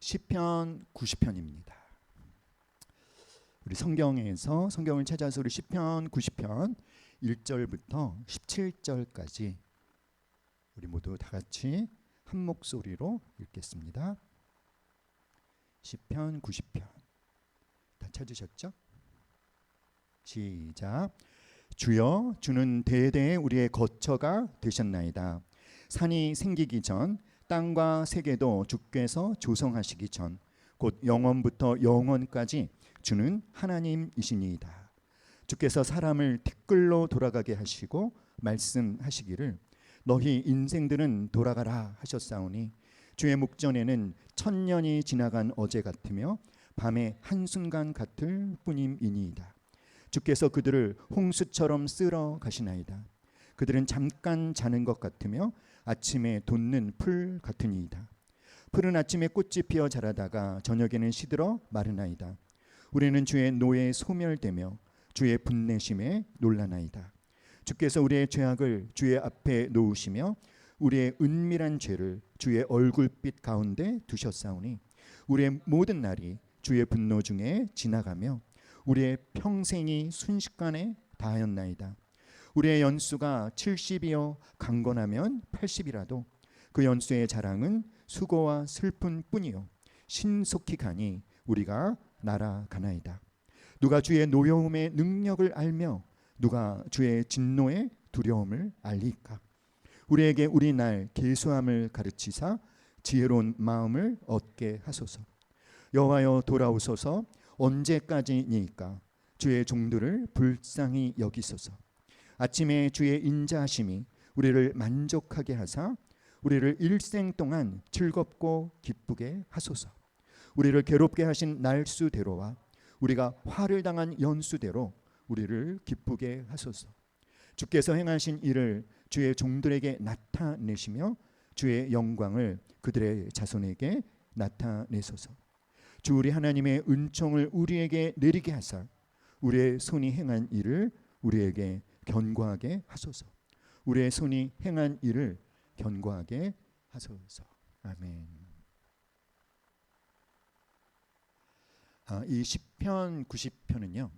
시편 90편입니다. 우리 성경을 찾아서 우리 시편 90편 1절부터 17절까지 우리 모두 다 같이 한 목소리로 읽겠습니다. 시편 90편 다 찾으셨죠? 시작. 주여, 주는 대대에 우리의 거처가 되셨나이다. 산이 생기기 전 땅과 세계도 주께서 조성하시기 전 곧 영원부터 영원까지 주는 하나님이시니이다. 주께서 사람을 티끌로 돌아가게 하시고 말씀하시기를 너희 인생들은 돌아가라 하셨사오니 주의 목전에는 천년이 지나간 어제 같으며 밤의 한순간 같을 뿐임이니이다. 주께서 그들을 홍수처럼 쓸어 가시나이다. 그들은 잠깐 자는 것 같으며 아침에 돋는 풀 같으니이다. 풀은 아침에 꽃이 피어 자라다가 저녁에는 시들어 마르나이다. 우리는 주의 노에 소멸되며 주의 분내심에 놀라나이다. 주께서 우리의 죄악을 주의 앞에 놓으시며 우리의 은밀한 죄를 주의 얼굴빛 가운데 두셨사오니 우리의 모든 날이 주의 분노 중에 지나가며 우리의 평생이 순식간에 다하였나이다. 우리의 연수가 70이요 강건하면 80이라도 그 연수의 자랑은 수고와 슬픈 뿐이요 신속히 가니 우리가 날아가나이다. 누가 주의 노여움의 능력을 알며 누가 주의 진노의 두려움을 알리까? 우리에게 우리 날 계수함을 가르치사 지혜로운 마음을 얻게 하소서. 여호와여 돌아오소서. 언제까지니까 주의 종들을 불쌍히 여기소서. 아침에 주의 인자하심이 우리를 만족하게 하사 우리를 일생 동안 즐겁고 기쁘게 하소서. 우리를 괴롭게 하신 날수대로와 우리가 화를 당한 연수대로 우리를 기쁘게 하소서. 주께서 행하신 일을 주의 종들에게 나타내시며 주의 영광을 그들의 자손에게 나타내소서. 주 우리 하나님의 은총을 우리에게 내리게 하사 우리의 손이 행한 일을 우리에게 견고하게 하소서. 우리의 손이 행한 일을 견고하게 하소서. 아멘. 이 시편 90편은요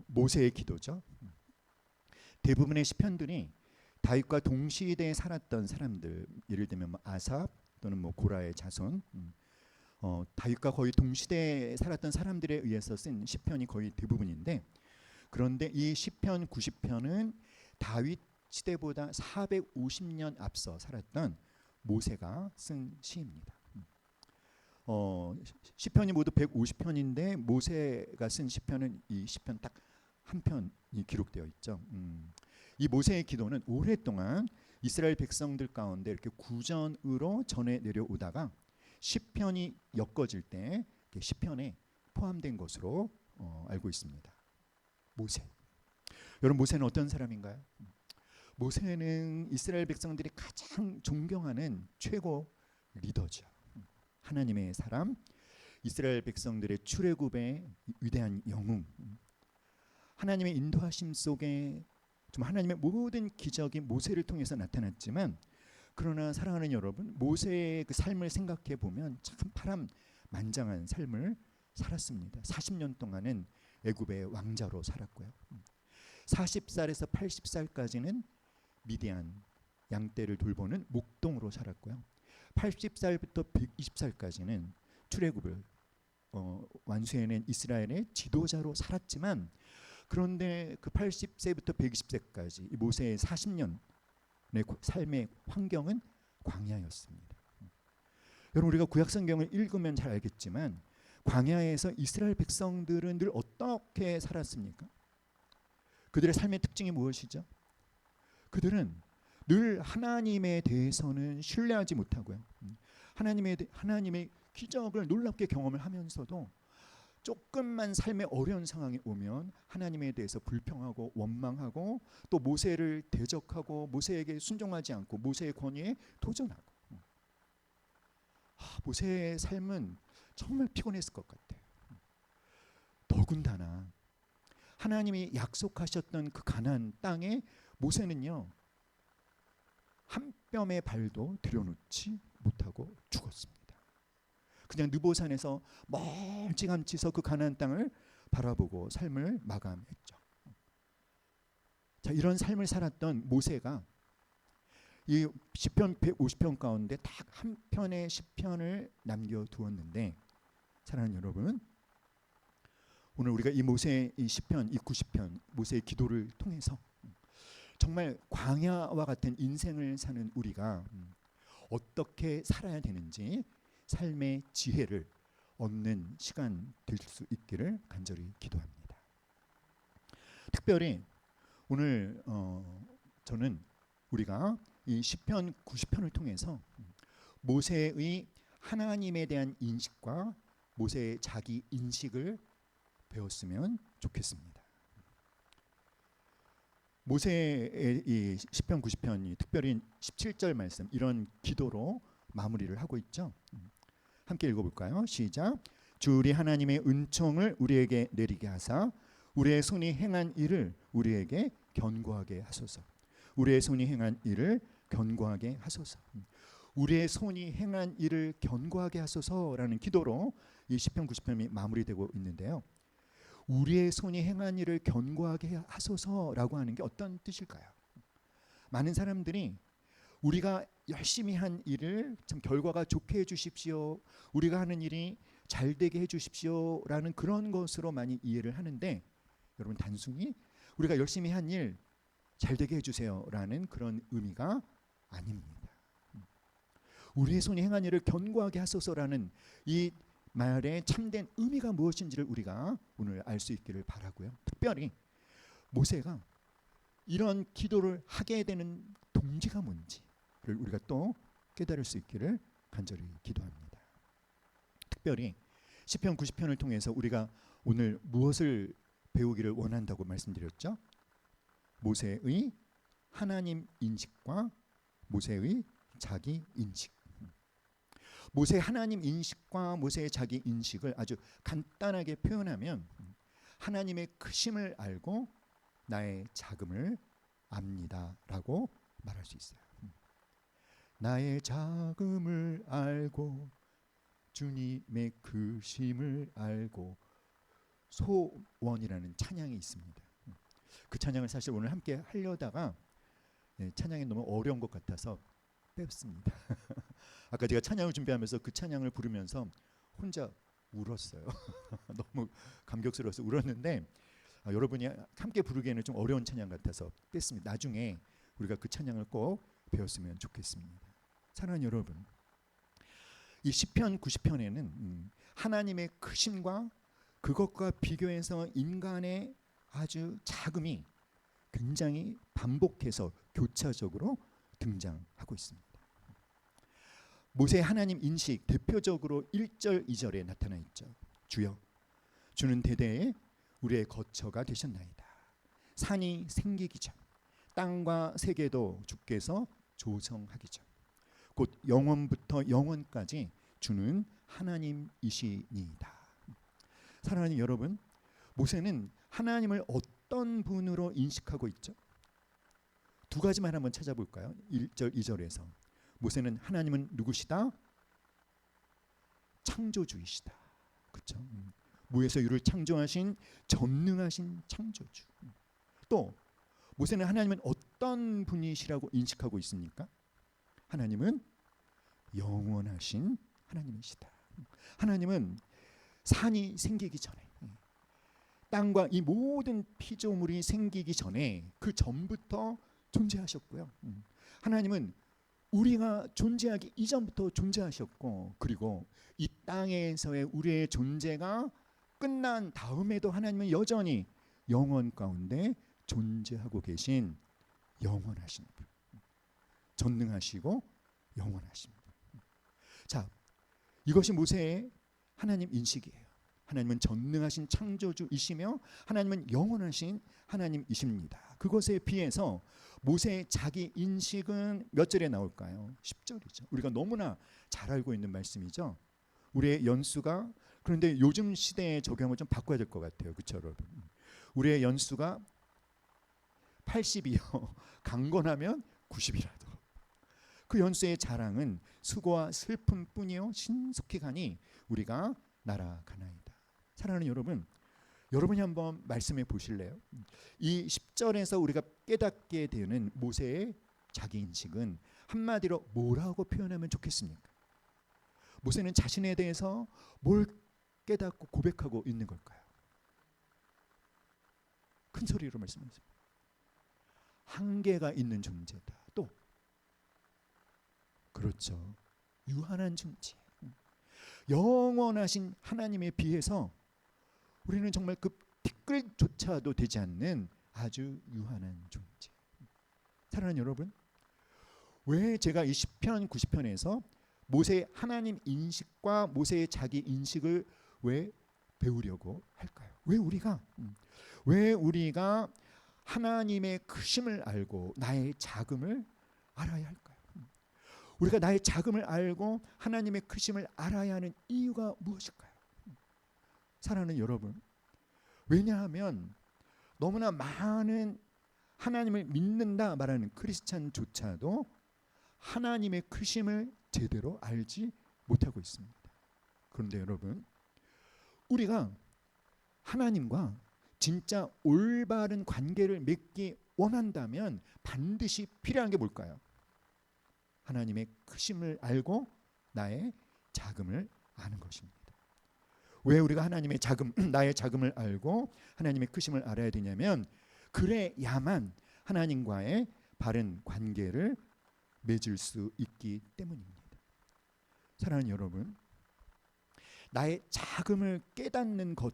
모세의 기도죠. 대부분의 시편들이 다윗과 동시대에 살았던 사람들, 예를 들면 아삽 또는 고라의 자손, 다윗과 거의 동시대에 살았던 사람들에 의해서 쓴 시편이 거의 대부분인데, 그런데 이 시편 90편은 다윗 시대보다 450년 앞서 살았던 모세가 쓴 시입니다. 시편이 모두 150편인데 모세가 쓴 시편은 이 시편 딱 한 편이 기록되어 있죠. 이 모세의 기도는 오랫동안 이스라엘 백성들 가운데 이렇게 구전으로 전해 내려오다가 시편이 엮어질 때 시편에 포함된 것으로 알고 있습니다. 모세. 여러분, 모세는 어떤 사람인가요? 모세는 이스라엘 백성들이 가장 존경하는 최고 리더죠. 하나님의 사람, 이스라엘 백성들의 출애굽의 위대한 영웅, 하나님의 인도하심 속에 좀 하나님의 모든 기적이 모세를 통해서 나타났지만, 그러나 사랑하는 여러분, 모세의 그 삶을 생각해 보면 참 파란만장한 삶을 살았습니다. 40년 동안은 애굽의 왕자로 살았고요. 40살에서 80살까지는 미디안 양떼를 돌보는 목동으로 살았고요. 80살부터 120살까지는 출애굽을 완수해낸 이스라엘의 지도자로 살았지만, 그런데 그 80세부터 120세까지 이 모세의 40년의 삶의 환경은 광야였습니다. 여러분, 우리가 구약성경을 읽으면 잘 알겠지만 광야에서 이스라엘 백성들은 늘 어떻게 살았습니까? 그들의 삶의 특징이 무엇이죠? 그들은 늘 하나님에 대해서는 신뢰하지 못하고요. 하나님의 기적을 놀랍게 경험을 하면서도 조금만 삶의 어려운 상황이 오면 하나님에 대해서 불평하고 원망하고 또 모세를 대적하고 모세에게 순종하지 않고 모세의 권위에 도전하고, 모세의 삶은 정말 피곤했을 것 같아요. 더군다나 하나님이 약속하셨던 그 가나안 땅에 모세는요 한 뼘의 발도 들여놓지 못하고 죽었습니다. 그냥 느보산에서 멀찌감치서 그 가나안 땅을 바라보고 삶을 마감했죠. 자, 이런 삶을 살았던 모세가 이 시편 150편 가운데 딱 한 편의 시편을 남겨두었는데, 사랑하는 여러분, 오늘 우리가 이 모세의 이 시편, 이 90편 모세의 기도를 통해서 정말 광야와 같은 인생을 사는 우리가 어떻게 살아야 되는지 삶의 지혜를 얻는 시간 될 수 있기를 간절히 기도합니다. 특별히 오늘 저는 우리가 이 시편 90편을 통해서 모세의 하나님에 대한 인식과 모세의 자기 인식을 배웠으면 좋겠습니다. 모세의 이 시편 90편이 특별히 17절 말씀, 이런 기도로 마무리를 하고 있죠. 함께 읽어볼까요? 시작. 주 우리 하나님의 은총을 우리에게 내리게 하사 우리의 손이 행한 일을 우리에게 견고하게 하소서. 우리의 손이 행한 일을 견고하게 하소서. 우리의 손이 행한 일을 견고하게 하소서라는 기도로 이 시편 90편이 마무리되고 있는데요. 우리의 손이 행한 일을 견고하게 하소서라고 하는 게 어떤 뜻일까요? 많은 사람들이 우리가 열심히 한 일을 참 결과가 좋게 해주십시오, 우리가 하는 일이 잘 되게 해주십시오라는 그런 것으로 많이 이해를 하는데, 여러분, 단순히 우리가 열심히 한 일 잘 되게 해주세요라는 그런 의미가 아닙니다. 우리의 손이 행한 일을 견고하게 하소서라는 이 말의 참된 의미가 무엇인지를 우리가 오늘 알 수 있기를 바라고요. 특별히 모세가 이런 기도를 하게 되는 동기가 뭔지를 우리가 또 깨달을 수 있기를 간절히 기도합니다. 특별히 시편 90편을 통해서 우리가 오늘 무엇을 배우기를 원한다고 말씀드렸죠? 모세의 하나님 인식과 모세의 자기 인식. 모세의 하나님 인식과 모세의 자기 인식을 아주 간단하게 표현하면 하나님의 크심을 알고 나의 작음을 압니다라고 말할 수 있어요. 나의 작음을 알고 주님의 크심을 알고, 소원이라는 찬양이 있습니다. 그 찬양을 사실 오늘 함께 하려다가 찬양이 너무 어려운 것 같아서 뺐습니다. 아까 제가 찬양을 준비하면서 그 찬양을 부르면서 혼자 울었어요. 너무 감격스러워서 울었는데 여러분이 함께 부르기에는 좀 어려운 찬양 같아서 뺐습니다. 나중에 우리가 그 찬양을 꼭 배웠으면 좋겠습니다. 사랑하는 여러분, 이 시편 90편에는 하나님의 크심과 그것과 비교해서 인간의 아주 자금이 굉장히 반복해서 교차적으로 등장하고 있습니다. 모세의 하나님 인식 대표적으로 1절 2절에 나타나 있죠. 주여, 주는 대대에 우리의 거처가 되셨나이다. 산이 생기기 전, 땅과 세계도 주께서 조성하기 전, 곧 영원부터 영원까지 주는 하나님이시니이다. 사랑하는 여러분, 모세는 하나님을 어떤 분으로 인식하고 있죠? 두 가지만 한번 찾아볼까요? 1절 2절에서 모세는 하나님은 누구시다? 창조주이시다. 그렇죠? 무에서 유를 창조하신 전능하신 창조주. 또 모세는 하나님은 어떤 분이시라고 인식하고 있습니까? 하나님은 영원하신 하나님이시다. 하나님은 산이 생기기 전에, 땅과 이 모든 피조물이 생기기 전에 그 전부터 존재하셨고요. 하나님은 우리가 존재하기 이전부터 존재하셨고, 그리고 이 땅에서의 우리의 존재가 끝난 다음에도 하나님은 여전히 영원 가운데 존재하고 계신 영원하신 분, 전능하시고 영원하신 분. 자, 이것이 모세의 하나님 인식이에요. 하나님은 전능하신 창조주이시며 하나님은 영원하신 하나님이십니다. 그것에 비해서 모세의 자기 인식은 몇 절에 나올까요? 10절이죠. 우리가 너무나 잘 알고 있는 말씀이죠. 우리의 연수가, 그런데 요즘 시대에 적용을 좀 바꿔야 될 것 같아요. 그렇죠, 여러분? 우리의 연수가 80이요. 강건하면 90이라도. 그 연수의 자랑은 수고와 슬픔뿐이요 신속히 가니 우리가 날아가나이다. 사랑하는 여러분, 여러분이 한번 말씀해 보실래요? 이 10절에서 우리가 깨닫게 되는 모세의 자기인식은 한마디로 뭐라고 표현하면 좋겠습니까? 모세는 자신에 대해서 뭘 깨닫고 고백하고 있는 걸까요? 큰 소리로 말씀하세요. 한계가 있는 존재다. 또 그렇죠. 유한한 존재. 영원하신 하나님에 비해서 우리는 정말 그 티끌조차도 되지 않는 아주 유한한 존재. 사랑하는 여러분, 왜 제가 이 시편 90편에서 모세의 하나님 인식과 모세의 자기 인식을 왜 배우려고 할까요? 왜 우리가 하나님의 크심을 알고 나의 작음을 알아야 할까요? 우리가 나의 작음을 알고 하나님의 크심을 알아야 하는 이유가 무엇일까요? 사랑하는 여러분, 왜냐하면 너무나 많은 하나님을 믿는다 말하는 크리스찬조차도 하나님의 크심을 제대로 알지 못하고 있습니다. 그런데 여러분, 우리가 하나님과 진짜 올바른 관계를 맺기 원한다면 반드시 필요한 게 뭘까요? 하나님의 크심을 알고 나의 작음을 아는 것입니다. 왜 우리가 하나님의 작음, 나의 작음을 알고 하나님의 크심을 알아야 되냐면 그래야만 하나님과의 바른 관계를 맺을 수 있기 때문입니다. 사랑하는 여러분, 나의 작음을 깨닫는 것,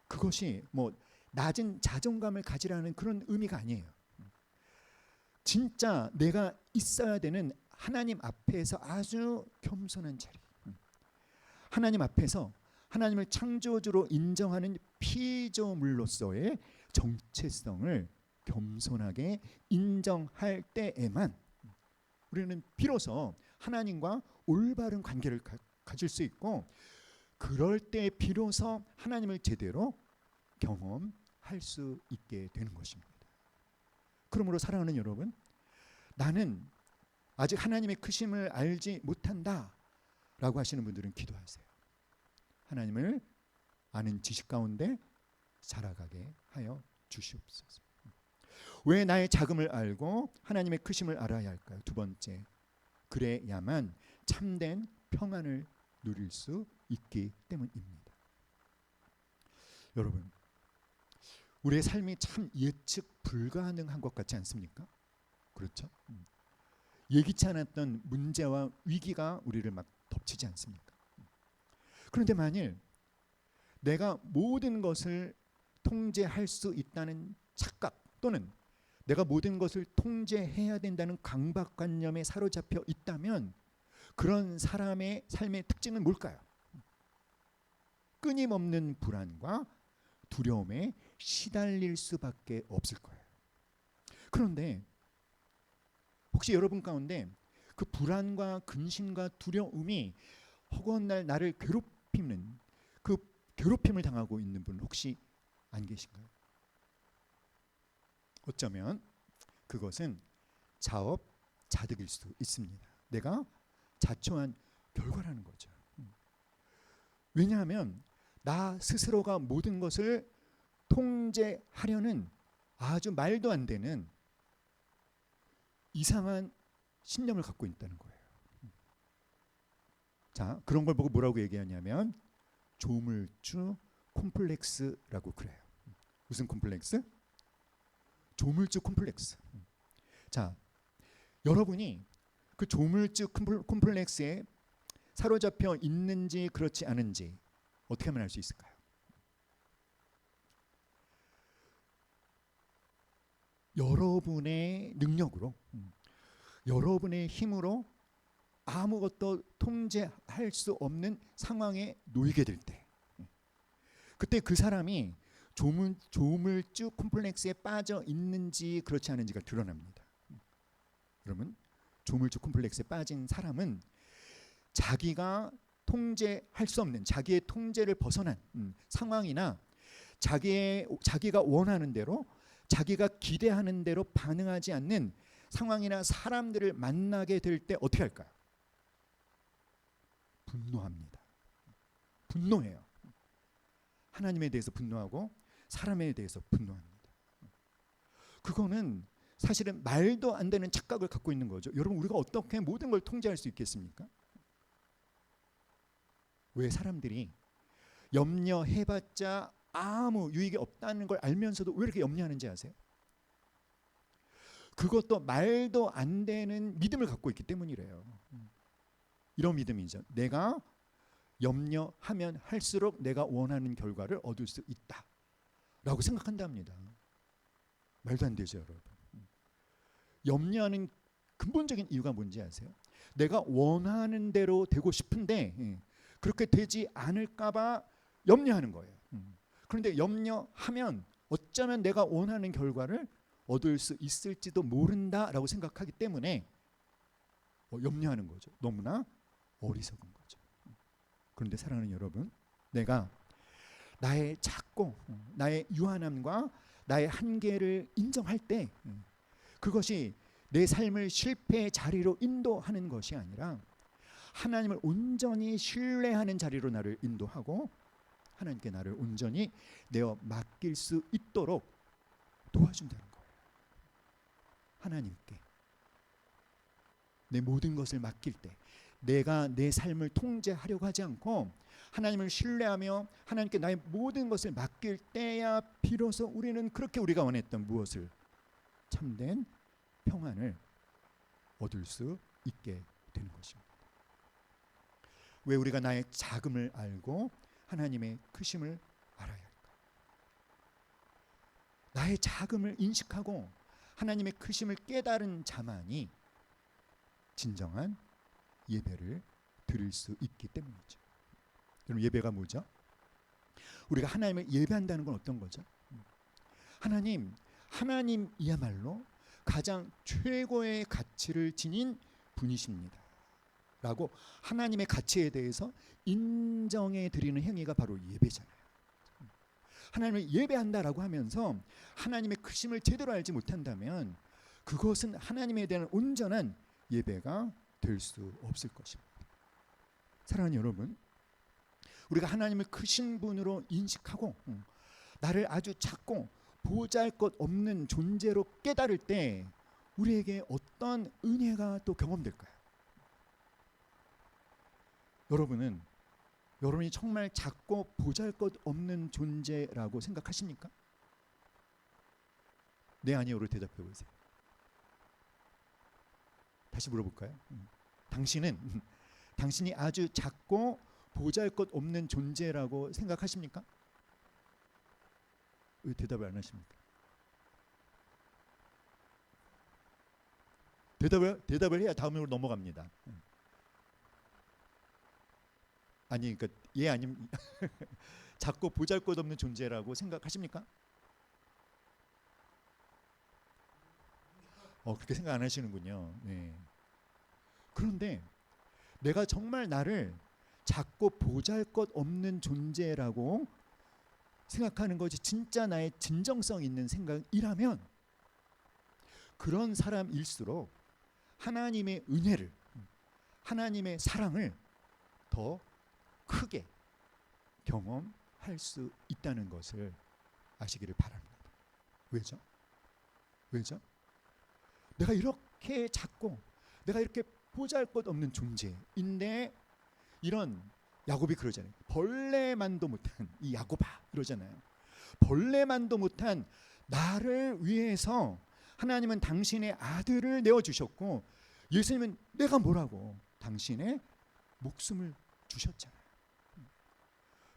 그것이 뭐 낮은 자존감을 가지라는 그런 의미가 아니에요. 진짜 내가 있어야 되는 하나님 앞에서 아주 겸손한 자리, 하나님 앞에서 하나님을 창조주로 인정하는 피조물로서의 정체성을 겸손하게 인정할 때에만 우리는 비로소 하나님과 올바른 관계를 가질 수 있고, 그럴 때 비로소 하나님을 제대로 경험할 수 있게 되는 것입니다. 그러므로 사랑하는 여러분, 나는 아직 하나님의 크심을 알지 못한다 라고 하시는 분들은 기도하세요. 하나님을 아는 지식 가운데 살아가게 하여 주시옵소서. 왜 나의 작음을 알고 하나님의 크심을 알아야 할까요? 두 번째, 그래야만 참된 평안을 누릴 수 있기 때문입니다. 여러분, 우리의 삶이 참 예측 불가능한 것 같지 않습니까? 그렇죠? 예기치 않았던 문제와 위기가 우리를 막 덮치지 않습니까? 그런데 만일 내가 모든 것을 통제할 수 있다는 착각, 또는 내가 모든 것을 통제해야 된다는 강박관념에 사로잡혀 있다면 그런 사람의 삶의 특징은 뭘까요? 끊임없는 불안과 두려움에 시달릴 수밖에 없을 거예요. 그런데 혹시 여러분 가운데 그 불안과 근심과 두려움이 허구한 나를 괴롭히는 그 괴롭힘을 당하고 있는 분 혹시 안 계신가요? 어쩌면 그것은 자업자득일 수 있습니다. 내가 자초한 결과라는 거죠. 왜냐하면 나 스스로가 모든 것을 통제하려는 아주 말도 안 되는 이상한 신념을 갖고 있다는 거예요. 자, 그런 걸 보고 뭐라고 얘기하냐면 조물주 콤플렉스라고 그래요. 무슨 콤플렉스? 조물주 콤플렉스. 자, 여러분이 그 조물주 콤플렉스에 사로잡혀 있는지 그렇지 않은지 어떻게 하면 알 수 있을까요? 여러분의 능력으로, 여러분의 힘으로 아무것도 통제할 수 없는 상황에 놓이게 될 때, 그때 그 사람이 조물주 콤플렉스에 빠져 있는지 그렇지 않은지가 드러납니다. 그러면 조물주 콤플렉스에 빠진 사람은 자기가 통제할 수 없는, 자기의 통제를 벗어난 상황이나 자기가 원하는 대로, 자기가 기대하는 대로 반응하지 않는 상황이나 사람들을 만나게 될 때 어떻게 할까요? 분노합니다. 분노해요. 하나님에 대해서 분노하고 사람에 대해서 분노합니다. 그거는 사실은 말도 안 되는 착각을 갖고 있는 거죠. 여러분, 우리가 어떻게 모든 걸 통제할 수 있겠습니까? 왜 사람들이 염려해봤자 아무 유익이 없다는 걸 알면서도 왜 이렇게 염려하는지 아세요? 그것도 말도 안 되는 믿음을 갖고 있기 때문이래요. 이런 믿음이죠. 내가 염려하면 할수록 내가 원하는 결과를 얻을 수 있다 라고 생각한답니다. 말도 안 되죠, 여러분. 염려하는 근본적인 이유가 뭔지 아세요? 내가 원하는 대로 되고 싶은데 그렇게 되지 않을까 봐 염려하는 거예요. 그런데 염려하면 어쩌면 내가 원하는 결과를 얻을 수 있을지도 모른다라고 생각하기 때문에 염려하는 거죠. 너무나 어리석은 거죠. 그런데 사랑하는 여러분, 내가 나의 작고 나의 유한함과 나의 한계를 인정할 때 그것이 내 삶을 실패의 자리로 인도하는 것이 아니라 하나님을 온전히 신뢰하는 자리로 나를 인도하고 하나님께 나를 온전히 내어 맡길 수 있도록 도와준다는 거예요. 하나님께 내 모든 것을 맡길 때 내가 내 삶을 통제하려고 하지 않고 하나님을 신뢰하며 하나님께 나의 모든 것을 맡길 때야 비로소 우리는 그렇게 우리가 원했던 무엇을 참된 평안을 얻을 수 있게 되는 것입니다. 왜 우리가 나의 작음을 알고 하나님의 크심을 알아야 할까? 나의 작음을 인식하고 하나님의 크심을 깨달은 자만이 진정한 예배를 드릴 수 있기 때문이죠. 여러분, 예배가 뭐죠? 우리가 하나님을 예배한다는 건 어떤 거죠? 하나님이야말로 가장 최고의 가치를 지닌 분이십니다 라고 하나님의 가치에 대해서 인정해 드리는 행위가 바로 예배잖아요. 하나님을 예배한다라고 하면서 하나님의 크심을 제대로 알지 못한다면 그것은 하나님에 대한 온전한 예배가 될 수 없을 것입니다. 사랑하는 여러분, 우리가 하나님을 크신 분으로 인식하고 나를 아주 작고 보잘것없는 존재로 깨달을 때 우리에게 어떤 은혜가 또 경험될까요? 여러분이 정말 작고 보잘것없는 존재라고 생각하십니까? 네, 아니요로 대답해 보세요. 다시 물어볼까요? 당신이 아주 작고 보잘것없는 존재라고 생각하십니까? 왜 대답을 안 하십니까? 대답을 해야 다음으로 넘어갑니다. 아니, 그러니까 예 아니면 작고 보잘것없는 존재라고 생각하십니까? 그렇게 생각 안 하시는군요. 네. 그런데 내가 정말 나를 작고 보잘것없는 존재라고 생각하는 것이 진짜 나의 진정성 있는 생각이라면 그런 사람일수록 하나님의 은혜를, 하나님의 사랑을 더 크게 경험할 수 있다는 것을 아시기를 바랍니다. 왜죠? 내가 이렇게 작고 내가 이렇게 보잘것없는 존재인데 이런 야곱이 그러잖아요. 벌레만도 못한 이 야곱아 이러잖아요. 벌레만도 못한 나를 위해서 하나님은 당신의 아들을 내어주셨고 예수님은 내가 뭐라고 당신의 목숨을 주셨잖아요.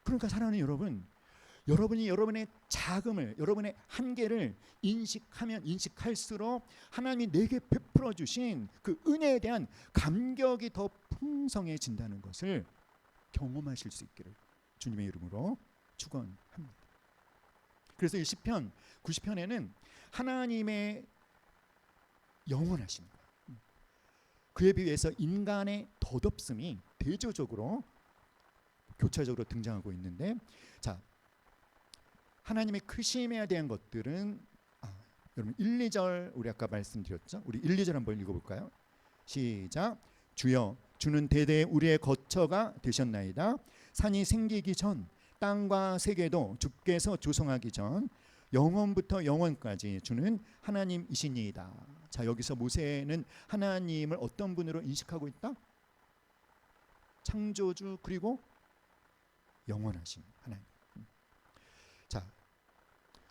그러니까 사랑하는 여러분이 여러분의 작음을, 여러분의 한계를 인식할수록 하나님이 내게 베풀어 주신 그 은혜에 대한 감격이 더 풍성해진다는 것을 경험하실 수 있기를 주님의 이름으로 축원합니다. 그래서 이 시편 90편에는 하나님의 영원하심, 그에 비해서 인간의 덧없음이 대조적으로 교차적으로 등장하고 있는데, 자, 하나님의 크심에 대한 것들은 여러분 1, 2절 우리 아까 말씀드렸죠? 우리 1, 2절 한번 읽어볼까요? 시작. 주여 주는 대대에 우리의 거처가 되셨나이다. 산이 생기기 전 땅과 세계도 주께서 조성하기 전 영원부터 영원까지 주는 하나님이시니이다. 자, 여기서 모세는 하나님을 어떤 분으로 인식하고 있다? 창조주 그리고 영원하신 하나님. 자,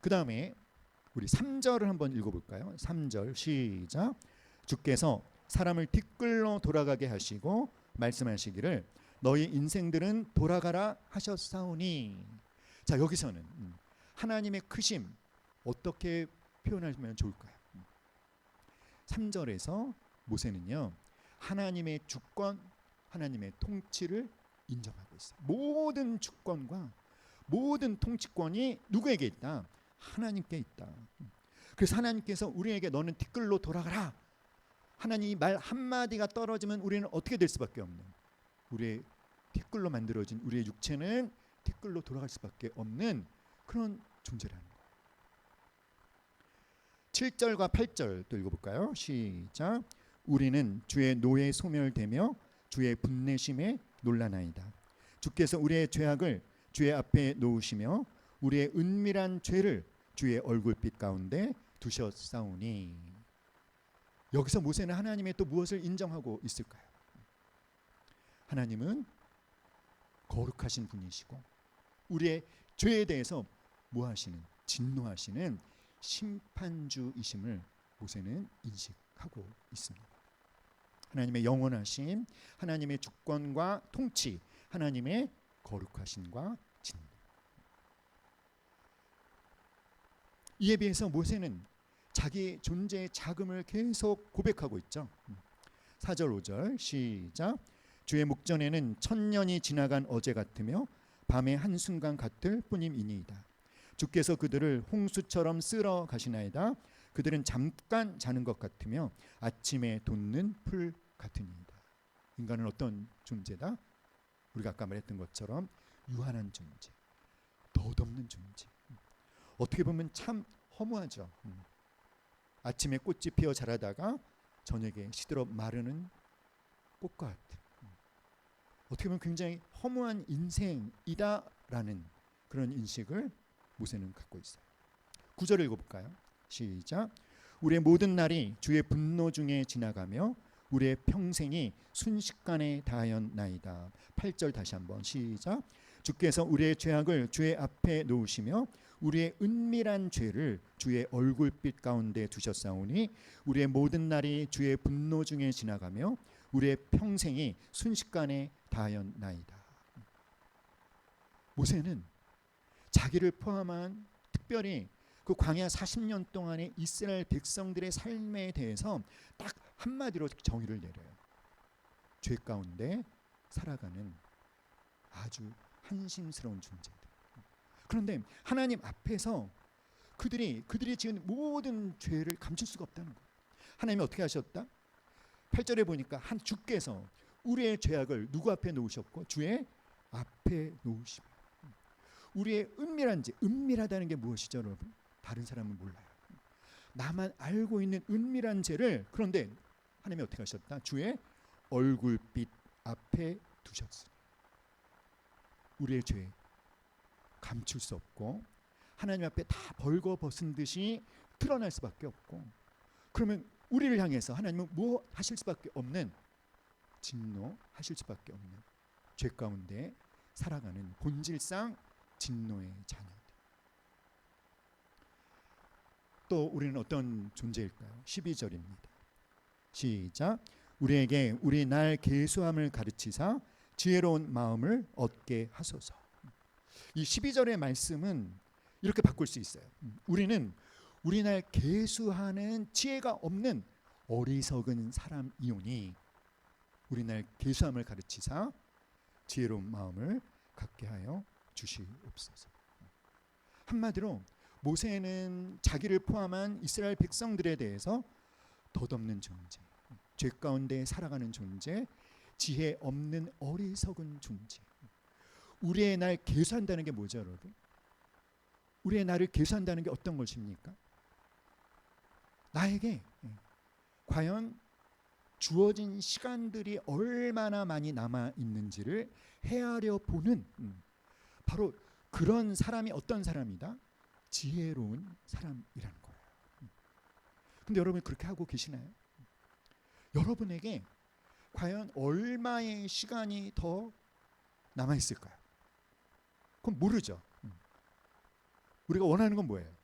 그 다음에 우리 3절을 한번 읽어볼까요? 3절 시작. 주께서 사람을 티끌로 돌아가게 하시고 말씀하시기를 너희 인생들은 돌아가라 하셨사오니. 자, 여기서는 하나님의 크심 어떻게 표현하면 좋을까요? 3절에서 모세는요 하나님의 주권, 하나님의 통치를 인정하고 있어요. 모든 주권과 모든 통치권이 누구에게 있다? 하나님께 있다. 그래서 하나님께서 우리에게 너는 티끌로 돌아가라. 하나님 말 한마디가 떨어지면 우리는 어떻게 될 수밖에 없는, 우리의 티끌로 만들어진 우리의 육체는 티끌로 돌아갈 수밖에 없는 그런 존재라는 거예요. 7절과 8절 또 읽어볼까요? 시작. 우리는 주의 노에 소멸되며 주의 분내심에 놀라나이다. 주께서 우리의 죄악을 주의 앞에 놓으시며 우리의 은밀한 죄를 주의 얼굴빛 가운데 두셨사오니. 여기서 모세는 하나님의 또 무엇을 인정하고 있을까요? 하나님은 거룩하신 분이시고 우리의 죄에 대해서 뭐 하시는? 진노하시는 심판주이심을 모세는 인식하고 있습니다. 하나님의 영원하심, 하나님의 주권과 통치, 하나님의 거룩하심과 진노. 이에 비해서 모세는 자기 존재의 자금을 계속 고백하고 있죠. 4절 5절 시작. 주의 목전에는 천년이 지나간 어제 같으며 밤의 한순간 같을 뿐임이니이다. 주께서 그들을 홍수처럼 쓸어 가시나이다. 그들은 잠깐 자는 것 같으며 아침에 돋는 풀 같으니이다. 인간은 어떤 존재다? 우리가 아까 말했던 것처럼 유한한 존재, 덧없는 존재. 어떻게 보면 참 허무하죠. 아침에 꽃이 피어 자라다가 저녁에 시들어 마르는 꽃과 같은, 어떻게 보면 굉장히 허무한 인생이다라는 그런 인식을 모세는 갖고 있어요. 9절 읽어볼까요? 시작. 우리의 모든 날이 주의 분노 중에 지나가며 우리의 평생이 순식간에 다하였나이다. 8절 다시 한번 시작. 주께서 우리의 죄악을 주의 앞에 놓으시며 우리의 은밀한 죄를 주의 얼굴빛 가운데 두셨사오니 우리의 모든 날이 주의 분노 중에 지나가며 우리의 평생이 순식간에 다하였나이다. 모세는 자기를 포함한 특별히 그 광야 40년 동안의 이스라엘 백성들의 삶에 대해서 딱 한마디로 정의를 내려요. 죄 가운데 살아가는 아주 한심스러운 존재들. 그런데 하나님 앞에서 그들이 지은 모든 죄를 감출 수가 없다는 거예요. 하나님이 어떻게 하셨다? 8절에 보니까 한 주께서 우리의 죄악을 누구 앞에 놓으셨고 주의 앞에 놓으시며. 우리의 은밀한 죄, 은밀하다는 게 무엇이죠, 여러분? 다른 사람은 몰라요. 나만 알고 있는 은밀한 죄를, 그런데 하나님이 어떻게 하셨다? 주의 얼굴빛 앞에 두셨으니. 우리의 죄 감출 수 없고 하나님 앞에 다 벌거벗은 듯이 드러날 수밖에 없고, 그러면 우리를 향해서 하나님은 뭐 하실 수밖에 없는, 진노하실 수밖에 없는 죄 가운데 살아가는 본질상 진노의 자녀들. 또 우리는 어떤 존재일까요? 12절입니다. 시작. 우리에게 우리 날 계수함을 가르치사 지혜로운 마음을 얻게 하소서. 이 12절의 말씀은 이렇게 바꿀 수 있어요. 우리는 우리 날 계수하는 지혜가 없는 어리석은 사람이오니 우리 날 계수함을 가르치사 지혜로운 마음을 갖게 하여 주시옵소서. 한마디로 모세는 자기를 포함한 이스라엘 백성들에 대해서 덧없는 존재, 죄 가운데 살아가는 존재, 지혜 없는 어리석은 존재. 우리의 날 계수한다는 게 뭐죠, 여러분? 우리의 날을 계수한다는 게 어떤 것입니까? 나에게 과연 주어진 시간들이 얼마나 많이 남아 있는지를 헤아려 보는 바로 그런 사람이 어떤 사람이다? 지혜로운 사람이라는 거예요. 근데 여러분 그렇게 하고 계시나요? 여러분에게 과연 얼마의 시간이 더 남아 있을까요? 그건 모르죠. 우리가 원하는 건 뭐예요?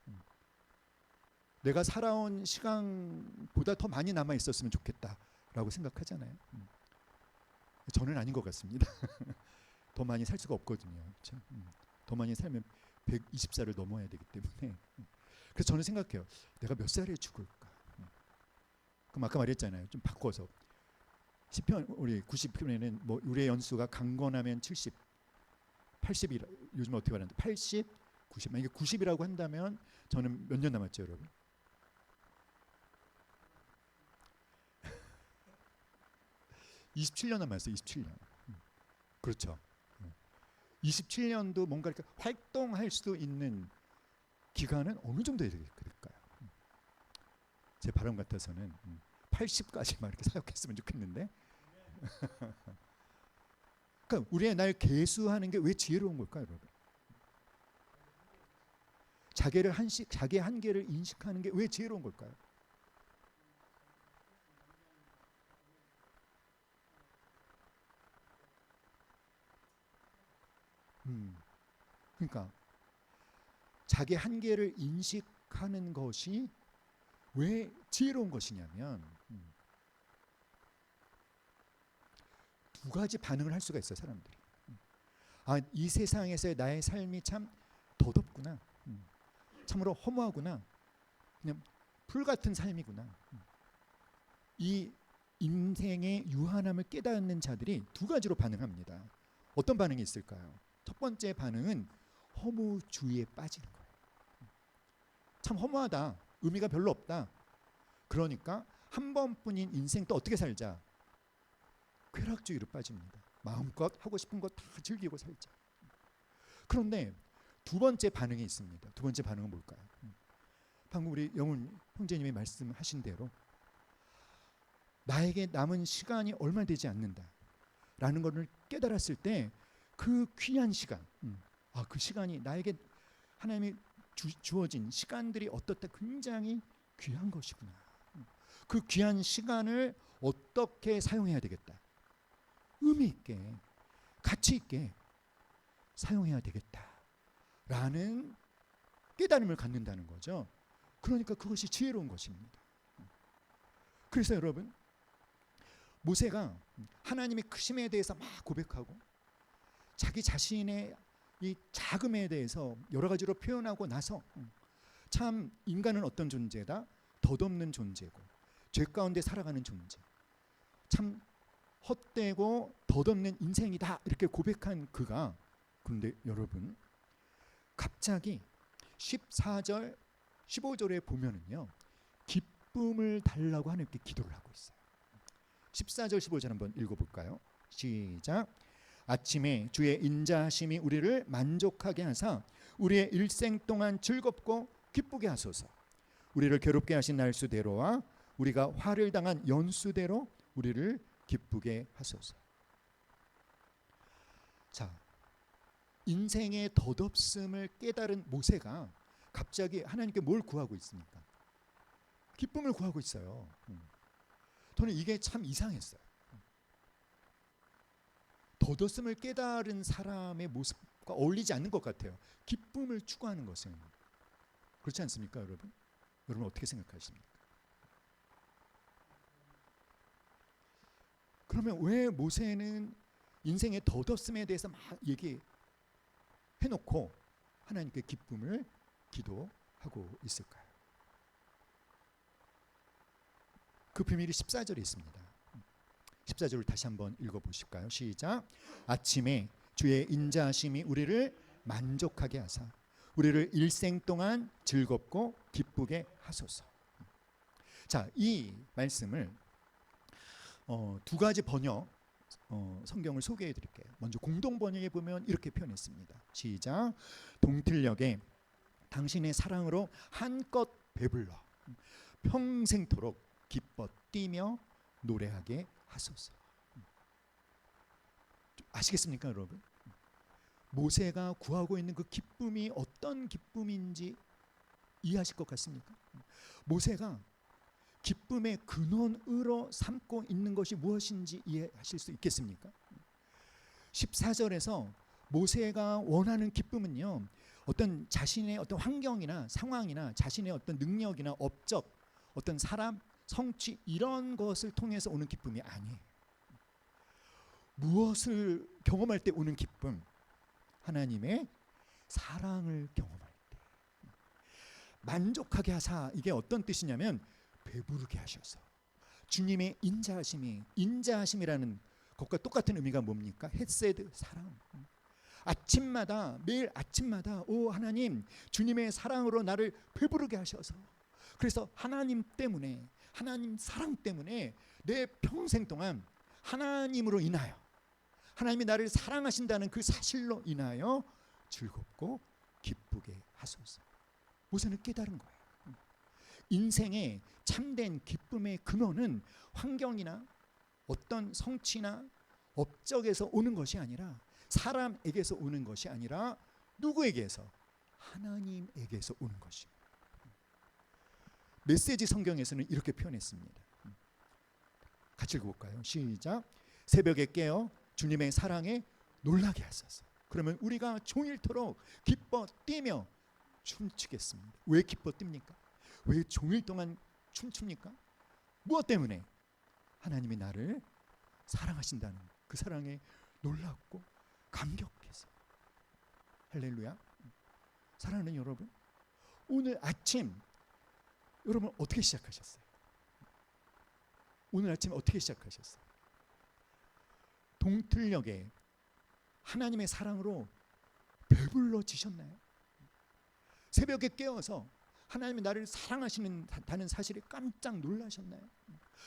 내가 살아온 시간보다 더 많이 남아 있었으면 좋겠다라고 생각하잖아요. 저는 아닌 것 같습니다. 더 많이 살 수가 없거든요. 그렇죠? 더 많이 살면 120살을 넘어야 되기 때문에. 그래서 저는 생각해요. 내가 몇 살에 죽을까? 그럼 아까 말했잖아요. 좀 바꿔서 10편 우리 90편에는 뭐 우리의 연수가 강건하면 70, 80이라 요즘 어떻게 말하는데 80, 90. 만약에 90이라고 한다면 저는 몇 년 남았죠, 여러분? 27년 남았어요. 27년. 그렇죠. 27년도 뭔가 이렇게 활동할 수도 있는 기간은 어느 정도 될까요? 제 바람 같아서는 80까지만 이렇게 사역했으면 좋겠는데. 그러니까 우리의 날 계수하는 게 왜 지혜로운 걸까요, 여러분? 자기의 한계를 인식하는 게 왜 지혜로운 걸까요? 그러니까 자기 한계를 인식하는 것이 왜 지혜로운 것이냐면 두 가지 반응을 할 수가 있어요, 사람들이. 이 세상에서의 나의 삶이 참 더덥구나. 참으로 허무하구나. 그냥 풀 같은 삶이구나. 이 인생의 유한함을 깨닫는 자들이 두 가지로 반응합니다. 어떤 반응이 있을까요? 첫 번째 반응은 허무주의에 빠지는 거예요. 참 허무하다. 의미가 별로 없다. 그러니까 한 번뿐인 인생 또 어떻게 살자? 쾌락주의로 빠집니다. 마음껏 하고 싶은 거 다 즐기고 살자. 그런데 두 번째 반응이 있습니다. 두 번째 반응은 뭘까요? 방금 우리 영훈 형제님이 말씀하신 대로 나에게 남은 시간이 얼마 되지 않는다라는 것을 깨달았을 때 그 귀한 시간, 그 시간이 나에게 하나님이 주어진 시간들이 어떻다 굉장히 귀한 것이구나. 그 귀한 시간을 어떻게 사용해야 되겠다. 의미 있게, 가치 있게 사용해야 되겠다라는 깨달음을 갖는다는 거죠. 그러니까 그것이 지혜로운 것입니다. 그래서 여러분, 모세가 하나님의 크심에 대해서 막 고백하고 자기 자신의 이 자금에 대해서 여러 가지로 표현하고 나서 참 인간은 어떤 존재다? 덧없는 존재고 죄 가운데 살아가는 존재. 참 헛되고 덧없는 인생이다 이렇게 고백한 그가, 그런데 여러분 갑자기 14절 15절에 보면은요 기쁨을 달라고 하나님께 기도를 하고 있어요. 14절 15절 한번 읽어볼까요? 시작. 아침에 주의 인자하심이 우리를 만족하게 하사 우리의 일생 동안 즐겁고 기쁘게 하소서. 우리를 괴롭게 하신 날수대로와 우리가 화를 당한 연수대로 우리를 기쁘게 하소서. 자, 인생의 덧없음을 깨달은 모세가 갑자기 하나님께 뭘 구하고 있습니까? 기쁨을 구하고 있어요. 저는 이게 참 이상했어요. 덧없음을 깨달은 사람의 모습과 어울리지 않는 것 같아요. 기쁨을 추구하는 것은. 그렇지 않습니까, 여러분? 여러분 어떻게 생각하십니까? 그러면 왜 모세는 인생의 덧없음에 대해서 막 얘기해놓고 하나님께 기쁨을 기도하고 있을까요? 그 비밀이 14절에 있습니다. 14절을 다시 한번 읽어보실까요? 시작. 아침에 주의 인자하심이 우리를 만족하게 하사 우리를 일생 동안 즐겁고 기쁘게 하소서. 자, 이 말씀을 두 가지 번역 성경을 소개해 드릴게요. 먼저 공동 번역에 보면 이렇게 표현했습니다. 시작. 동틀녘에 당신의 사랑으로 한껏 배불러 평생토록 기뻐 뛰며 노래하게 하소서. 아시겠습니까, 여러분? 모세가 구하고 있는 그 기쁨이 어떤 기쁨인지 이해하실 것 같습니까? 모세가 기쁨의 근원으로 삼고 있는 것이 무엇인지 이해하실 수 있겠습니까? 14절에서 모세가 원하는 기쁨은요, 어떤 자신의 어떤 환경이나 상황이나 자신의 어떤 능력이나 업적, 어떤 사람, 성취 이런 것을 통해서 오는 기쁨이 아니에요. 무엇을 경험할 때 오는 기쁨? 하나님의 사랑을 경험할 때 만족하게 하사. 이게 어떤 뜻이냐면 배부르게 하셔서. 주님의 인자하심이라는 것과 똑같은 의미가 뭡니까? 헤세드, 사랑. 아침마다, 매일 아침마다 오 하나님, 주님의 사랑으로 나를 배부르게 하셔서, 그래서 하나님 때문에, 하나님 사랑 때문에 내 평생 동안 하나님으로 인하여, 하나님이 나를 사랑하신다는 그 사실로 인하여 즐겁고 기쁘게 하소서. 모세는 깨달은 거예요. 인생의 참된 기쁨의 근원은 환경이나 어떤 성취나 업적에서 오는 것이 아니라, 사람에게서 오는 것이 아니라 누구에게서? 하나님에게서 오는 것입니다. 메시지 성경에서는 이렇게 표현했습니다. 같이 읽어볼까요? 시작. 새벽에 깨어 주님의 사랑에 놀라게 하소서. 그러면 우리가 종일토록 기뻐 뛰며 춤추겠습니다. 왜 기뻐 뜁니까? 왜 종일 동안 춤춥니까? 무엇 때문에? 하나님이 나를 사랑하신다는 그 사랑에 놀랍고 감격해서. 할렐루야. 사랑하는 여러분, 오늘 아침 여러분 어떻게 시작하셨어요? 오늘 아침 어떻게 시작하셨어요? 동틀녘에 하나님의 사랑으로 배불러지셨나요? 새벽에 깨어서 하나님이 나를 사랑하시는다는 사실에 깜짝 놀라셨나요?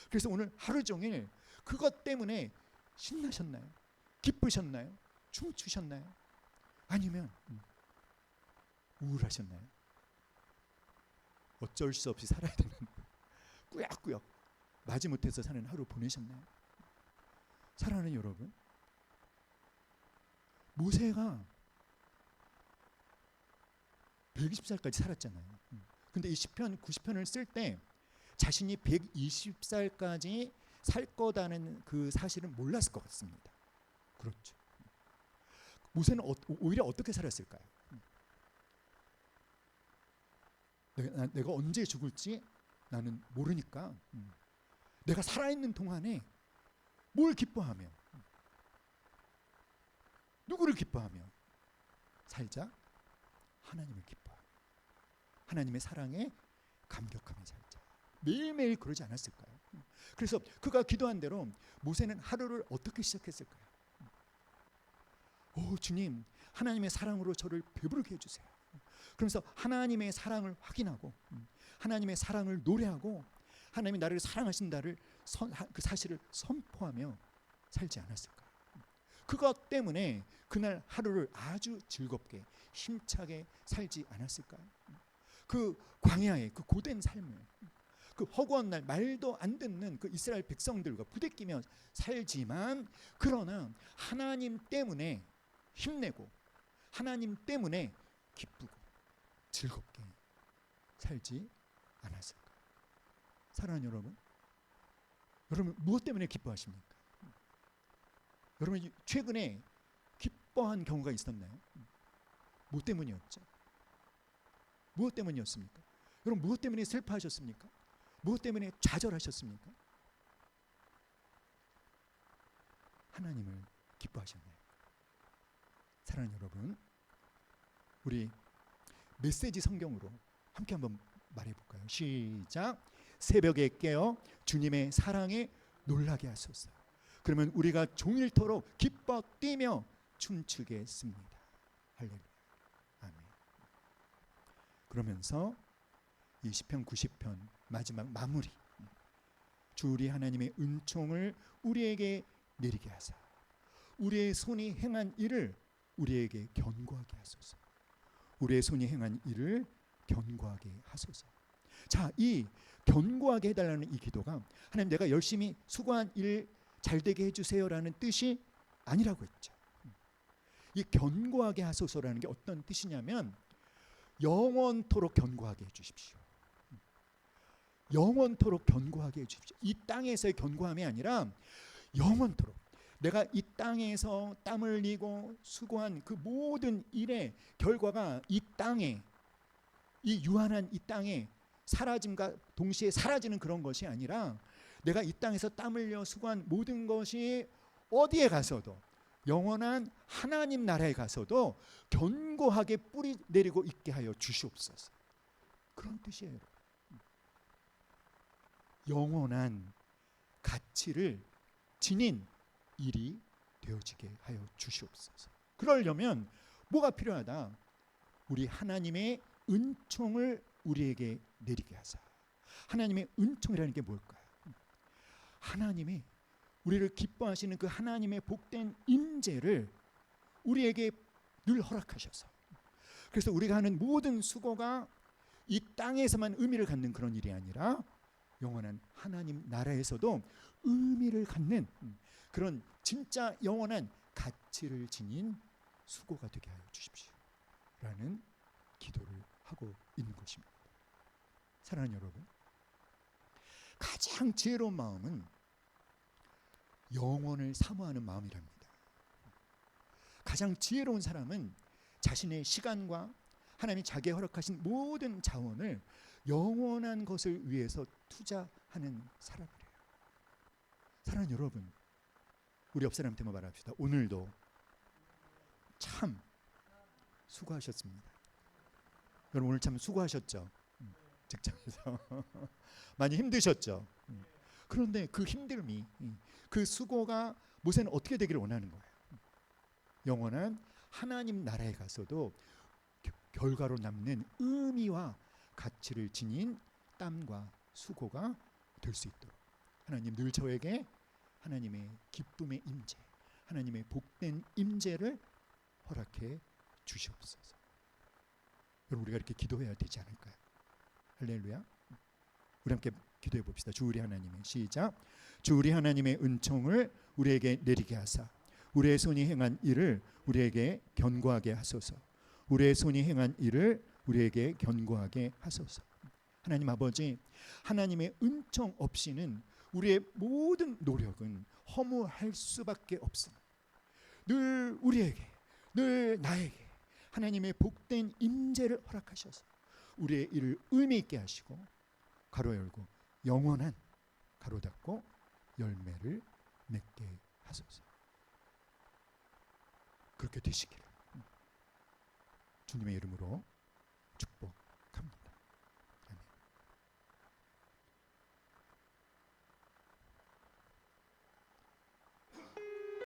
그래서 오늘 하루 종일 그것 때문에 신나셨나요? 기쁘셨나요? 춤추셨나요? 아니면 우울하셨나요? 어쩔 수 없이 살아야 되는 꾸역꾸역 마지못해서 사는 하루 보내셨나요? 사랑하는 여러분, 모세가 120살까지 살았잖아요. 근데 이 시편 90편을 쓸 때 자신이 120살까지 살 거다는 그 사실은 몰랐을 것 같습니다. 그렇죠. 모세는 오히려 어떻게 살았을까요? 내가 언제 죽을지 나는 모르니까 내가 살아있는 동안에 뭘 기뻐하며, 누구를 기뻐하며 살자? 하나님을 기뻐하며 하나님의 사랑에 감격하며 살자. 매일매일 그러지 않았을까요? 그래서 그가 기도한 대로 모세는 하루를 어떻게 시작했을까요? 오 주님, 하나님의 사랑으로 저를 배부르게 해주세요. 그러면서 하나님의 사랑을 확인하고 하나님의 사랑을 노래하고 하나님이 나를 사랑하신다를 그 사실을 선포하며 살지 않았을까요? 그것 때문에 그날 하루를 아주 즐겁게 힘차게 살지 않았을까요? 그 광야의 그 고된 삶을, 그 허구한 날 말도 안 듣는 그 이스라엘 백성들과 부대끼며 살지만, 그러나 하나님 때문에 힘내고 하나님 때문에 기쁘고 즐겁게 살지 않았을까요? 사랑하는 여러분, 여러분 무엇 때문에 기뻐하십니까? 여러분 최근에 기뻐한 경우가 있었나요? 무엇 때문이었죠? 무엇 때문이었습니까? 여러분 무엇 때문에 슬퍼하셨습니까? 무엇 때문에 좌절하셨습니까? 하나님을 기뻐하셨나요? 사랑하는 여러분, 우리 메시지 성경으로 함께 한번 말해볼까요? 시작. 새벽에 깨어 주님의 사랑에 놀라게 하소서. 그러면 우리가 종일토록 기뻐 뛰며 춤추겠습니다. 할렐루야. 아멘. 그러면서 이 시편 90편 마지막 마무리, 주 우리 하나님의 은총을 우리에게 내리게 하사 우리의 손이 행한 일을 우리에게 견고하게 하소서. 우리의 손이 행한 일을 견고하게 하소서. 자, 이 견고하게 해달라는 이 기도가 하나님 내가 열심히 수고한 일 잘 되게 해주세요라는 뜻이 아니라고 했죠. 이 견고하게 하소서라는 게 어떤 뜻이냐면 영원토록 견고하게 해주십시오. 영원토록 견고하게 해주십시오. 이 땅에서의 견고함이 아니라 영원토록 내가 이 땅에서 땀을 흘리고 수고한 그 모든 일의 결과가 이 땅에, 이 유한한 이 땅에 사라짐과 동시에 사라지는 그런 것이 아니라 내가 이 땅에서 땀 흘려 수고한 모든 것이 어디에 가서도 영원한 하나님 나라에 가서도 견고하게 뿌리 내리고 있게 하여 주시옵소서. 그런 뜻이에요. 영원한 가치를 지닌 일이 되어지게 하여 주시옵소서. 그러려면 뭐가 필요하다? 우리 하나님의 은총을 우리에게 내리게 하사. 하나님의 은총이라는 게 뭘까요? 하나님이 우리를 기뻐하시는 그 하나님의 복된 임재를 우리에게 늘 허락하셔서, 그래서 우리가 하는 모든 수고가 이 땅에서만 의미를 갖는 그런 일이 아니라 영원한 하나님 나라에서도 의미를 갖는 그런 진짜 영원한 가치를 지닌 수고가 되게 하여 주십시오 라는 기도를 하고 있는 것입니다. 사랑하는 여러분, 가장 지혜로운 마음은 영원을 사모하는 마음이랍니다. 가장 지혜로운 사람은 자신의 시간과 하나님이 자기에 허락하신 모든 자원을 영원한 것을 위해서 투자하는 사람이래요. 사랑하는 여러분, 우리 옆 사람한테 말합시다. 오늘도 참 수고하셨습니다. 여러분 오늘 참 수고하셨죠? 직장에서 많이 힘드셨죠? 그런데 그 힘듦이, 그 수고가 모세는 어떻게 되기를 원하는 거예요? 영원한 하나님 나라에 가서도 결과로 남는 의미와 가치를 지닌 땀과 수고가 될 수 있도록 하나님 늘 저에게 하나님의 기쁨의 임재, 하나님의 복된 임재를 허락해 주시옵소서. 여러분 우리가 이렇게 기도해야 되지 않을까요? 할렐루야. 우리 함께 기도해 봅시다. 주 우리 하나님의, 시작. 주 우리 하나님의 은총을 우리에게 내리게 하사 우리의 손이 행한 일을 우리에게 견고하게 하소서. 우리의 손이 행한 일을 우리에게 견고하게 하소서. 하나님 아버지, 하나님의 은총 없이는 우리의 모든 노력은 허무할 수밖에 없습니다. 늘 우리에게, 늘 나에게 하나님의 복된 임재를 허락하셔서 우리의 일을 의미 있게 하시고 가로 열고 영원한 가로 닫고 열매를 맺게 하소서. 그렇게 되시기를 주님의 이름으로 축복